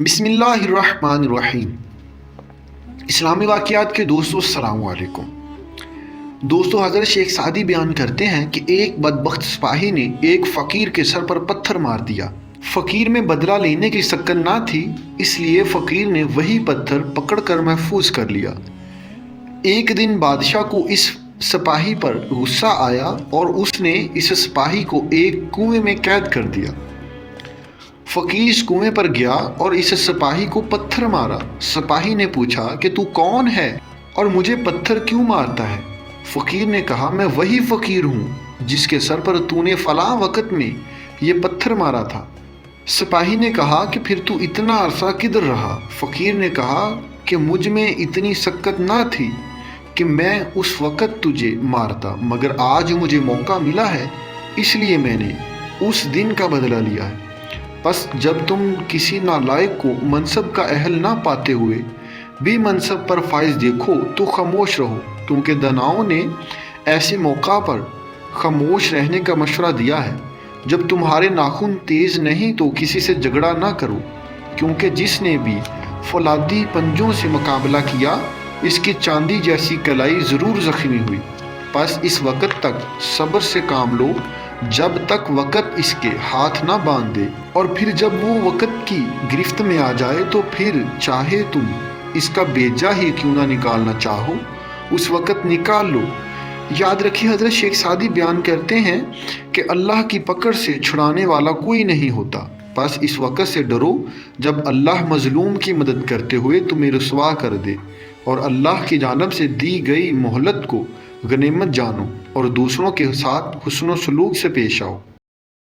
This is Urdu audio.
بسم اللہ الرحمن الرحیم۔ اسلامی واقعات کے دوستو السلام علیکم۔ دوستو، حضرت شیخ سعدی بیان کرتے ہیں کہ ایک بدبخت سپاہی نے ایک فقیر کے سر پر پتھر مار دیا۔ فقیر میں بدلہ لینے کی سکن نہ تھی، اس لیے فقیر نے وہی پتھر پکڑ کر محفوظ کر لیا۔ ایک دن بادشاہ کو اس سپاہی پر غصہ آیا اور اس نے اس سپاہی کو ایک کنویں میں قید کر دیا۔ فقیر اس کنویں پر گیا اور اس سپاہی کو پتھر مارا۔ سپاہی نے پوچھا کہ تو کون ہے اور مجھے پتھر کیوں مارتا ہے؟ فقیر نے کہا، میں وہی فقیر ہوں جس کے سر پر تو نے فلاں وقت میں یہ پتھر مارا تھا۔ سپاہی نے کہا کہ پھر تو اتنا عرصہ کدھر رہا؟ فقیر نے کہا کہ مجھ میں اتنی سکت نہ تھی کہ میں اس وقت تجھے مارتا، مگر آج مجھے موقع ملا ہے، اس لیے میں نے اس دن کا بدلہ لیا ہے۔ پس جب تم کسی نالائق کو منصب کا اہل نہ پاتے ہوئے بھی منصب پر فائز دیکھو تو خاموش رہو، کیونکہ داناؤں نے ایسے موقع پر خاموش رہنے کا مشورہ دیا ہے۔ جب تمہارے ناخن تیز نہیں تو کسی سے جھگڑا نہ کرو، کیونکہ جس نے بھی فولادی پنجوں سے مقابلہ کیا اس کی چاندی جیسی کلائی ضرور زخمی ہوئی۔ پس اس وقت تک صبر سے کام لو جب تک وقت اس کے ہاتھ نہ باندھ دے، اور پھر جب وہ وقت کی گرفت میں آ جائے تو پھر چاہے تم اس کا بیجا ہی کیوں نہ نکالنا چاہو، اس وقت نکال لو۔ یاد رکھیے، حضرت شیخ سعدی بیان کرتے ہیں کہ اللہ کی پکڑ سے چھڑانے والا کوئی نہیں ہوتا۔ بس اس وقت سے ڈرو جب اللہ مظلوم کی مدد کرتے ہوئے تمہیں رسوا کر دے، اور اللہ کی جانب سے دی گئی مہلت کو غنیمت جانو اور دوسروں کے ساتھ حسن و سلوک سے پیش آؤ۔